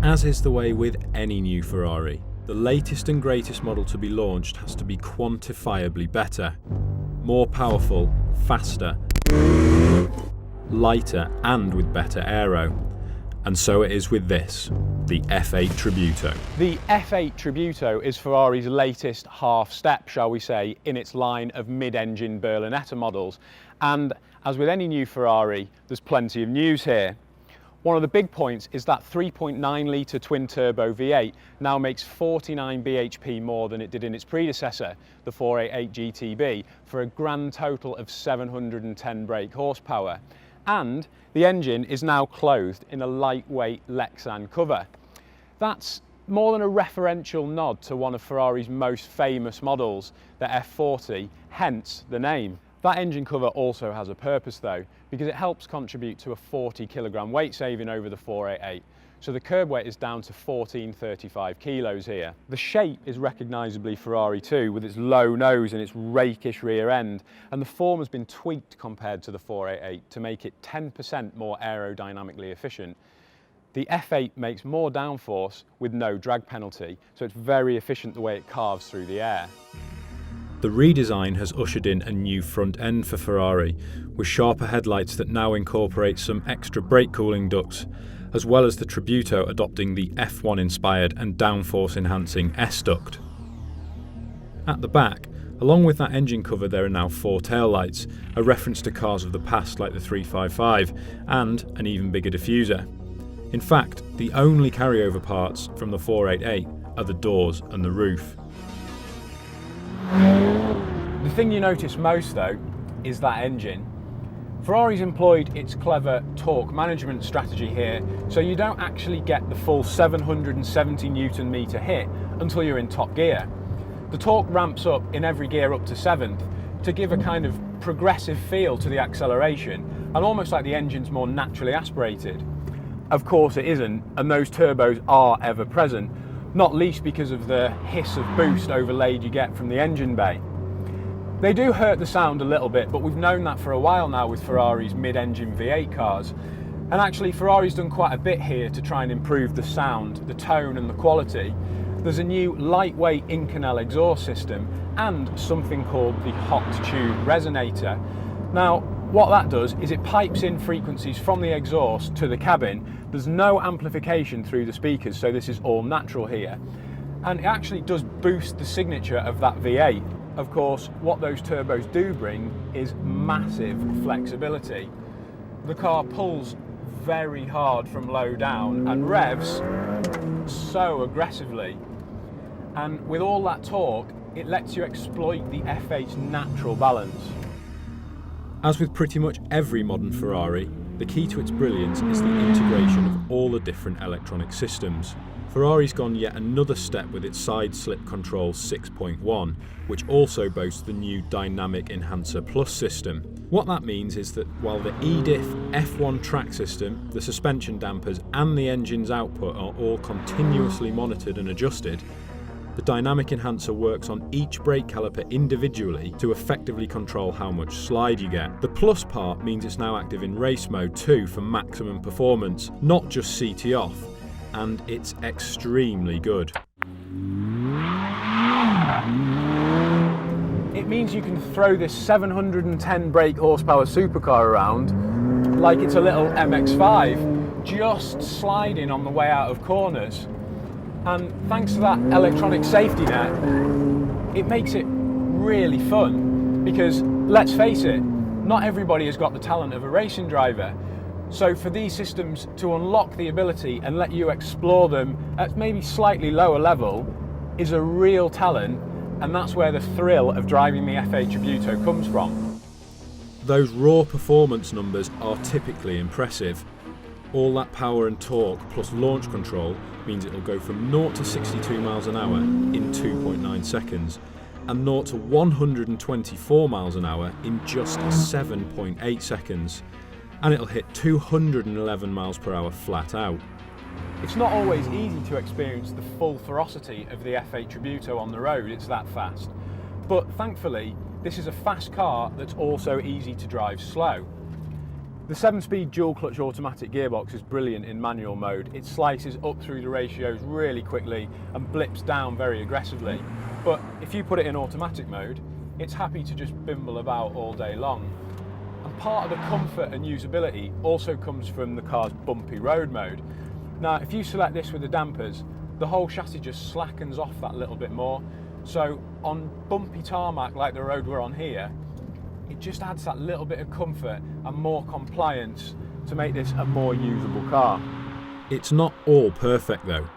As is the way with any new Ferrari, the latest and greatest model to be launched has to be quantifiably better. More powerful, faster, lighter and with better aero. And so it is with this, the F8 Tributo. The F8 Tributo is Ferrari's latest half step, shall we say, in its line of mid-engine berlinetta models. And as with any new Ferrari, there's plenty of news here. One of the big points is that 3.9 litre twin-turbo V8 now makes 49 bhp more than it did in its predecessor, the 488 GTB, for a grand total of 710 brake horsepower. And the engine is now clothed in a lightweight Lexan cover. That's more than a referential nod to one of Ferrari's most famous models, the F40, hence the name. That engine cover also has a purpose though, because it helps contribute to a 40 kilogram weight saving over the 488. So the curb weight is down to 1435 kilos here. The shape is recognisably Ferrari too, with its low nose and its rakish rear end, and the form has been tweaked compared to the 488 to make it 10% more aerodynamically efficient. The F8 makes more downforce with no drag penalty, so it's very efficient the way it carves through the air. The redesign has ushered in a new front end for Ferrari, with sharper headlights that now incorporate some extra brake cooling ducts, as well as the Tributo adopting the F1 inspired and downforce enhancing S-duct. At the back, along with that engine cover, there are now 4 taillights, a reference to cars of the past like the 355, and an even bigger diffuser. In fact, the only carryover parts from the 488 are the doors and the roof. The thing you notice most though is that engine. Ferrari's employed its clever torque management strategy here, so you don't actually get the full 770 Newton meter hit until you're in top gear. The torque ramps up in every gear up to 7th to give a kind of progressive feel to the acceleration, and almost like the engine's more naturally aspirated. Of course it isn't, and those turbos are ever present, not least because of the hiss of boost overlaid you get from the engine bay. They do hurt the sound a little bit, but we've known that for a while now with Ferrari's mid-engine V8 cars. And actually Ferrari's done quite a bit here to try and improve the sound, the tone and the quality. There's a new lightweight Inconel exhaust system and something called the hot tube resonator. Now what that does is it pipes in frequencies from the exhaust to the cabin. There's no amplification through the speakers, so this is all natural here. And it actually does boost the signature of that V8. Of course, what those turbos do bring is massive flexibility. The car pulls very hard from low down and revs so aggressively. And with all that torque, it lets you exploit the F8's natural balance. As with pretty much every modern Ferrari, the key to its brilliance is the integration of all the different electronic systems. Ferrari's gone yet another step with its side slip control 6.1, which also boasts the new Dynamic Enhancer Plus system. What that means is that while the EDIF F1 track system, the suspension dampers and the engine's output are all continuously monitored and adjusted, the Dynamic Enhancer works on each brake caliper individually to effectively control how much slide you get. The plus part means it's now active in race mode too for maximum performance, not just CT off, and it's extremely good. It means you can throw this 710 brake horsepower supercar around like it's a little MX-5, just sliding on the way out of corners. And thanks to that electronic safety net, it makes it really fun, because let's face it, not everybody has got the talent of a racing driver. So for these systems to unlock the ability and let you explore them at maybe slightly lower level is a real talent, and that's where the thrill of driving the F8 Tributo comes from. Those raw performance numbers are typically impressive. All that power and torque plus launch control means it'll go from 0 to 62 miles an hour in 2.9 seconds and 0 to 124 miles an hour in just 7.8 seconds. And it'll hit 211 miles per hour flat out. It's not always easy to experience the full ferocity of the F8 Tributo on the road, it's that fast. But thankfully, this is a fast car that's also easy to drive slow. The 7-speed dual clutch automatic gearbox is brilliant in manual mode. It slices up through the ratios really quickly and blips down very aggressively. But if you put it in automatic mode, it's happy to just bimble about all day long. And part of the comfort and usability also comes from the car's bumpy road mode. Now, if you select this with the dampers, the whole chassis just slackens off that little bit more. So on bumpy tarmac like the road we're on here, it just adds that little bit of comfort and more compliance to make this a more usable car. It's not all perfect though.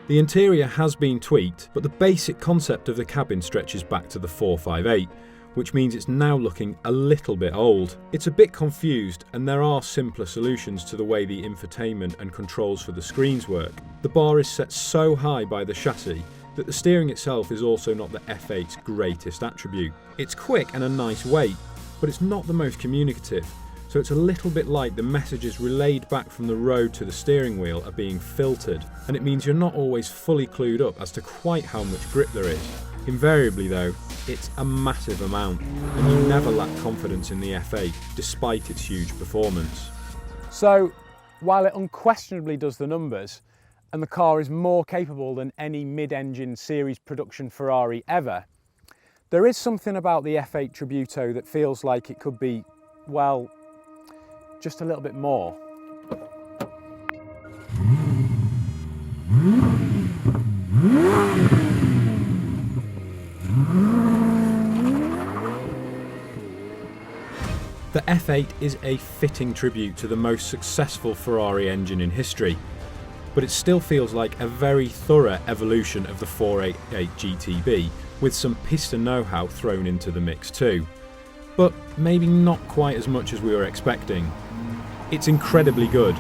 The interior has been tweaked, but the basic concept of the cabin stretches back to the 458, which means it's now looking a little bit old. It's a bit confused, and there are simpler solutions to the way the infotainment and controls for the screens work. The bar is set so high by the chassis that the steering itself is also not the F8's greatest attribute. It's quick and a nice weight, but it's not the most communicative, so it's a little bit like the messages relayed back from the road to the steering wheel are being filtered, and it means you're not always fully clued up as to quite how much grip there is. Invariably though, it's a massive amount, and you never lack confidence in the F8 despite its huge performance. So, while it unquestionably does the numbers, and the car is more capable than any mid-engine series production Ferrari ever, there is something about the F8 Tributo that feels like it could be, well, just a little bit more. The F8 is a fitting tribute to the most successful Ferrari engine in history, but it still feels like a very thorough evolution of the 488 GTB with some Pista know-how thrown into the mix too. But maybe not quite as much as we were expecting. It's incredibly good,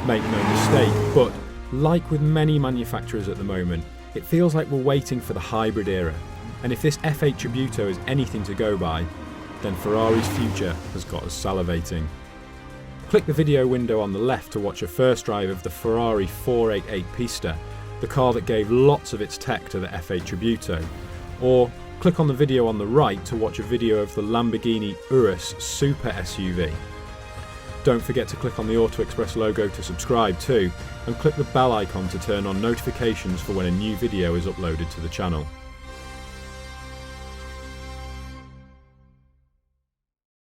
make no mistake, but like with many manufacturers at the moment, it feels like we're waiting for the hybrid era, and if this F8 Tributo is anything to go by, then Ferrari's future has got us salivating. Click the video window on the left to watch a first drive of the Ferrari 488 Pista, the car that gave lots of its tech to the F8 Tributo, or click on the video on the right to watch a video of the Lamborghini Urus Super SUV. Don't forget to click on the Auto Express logo to subscribe too, and click the bell icon to turn on notifications for when a new video is uploaded to the channel.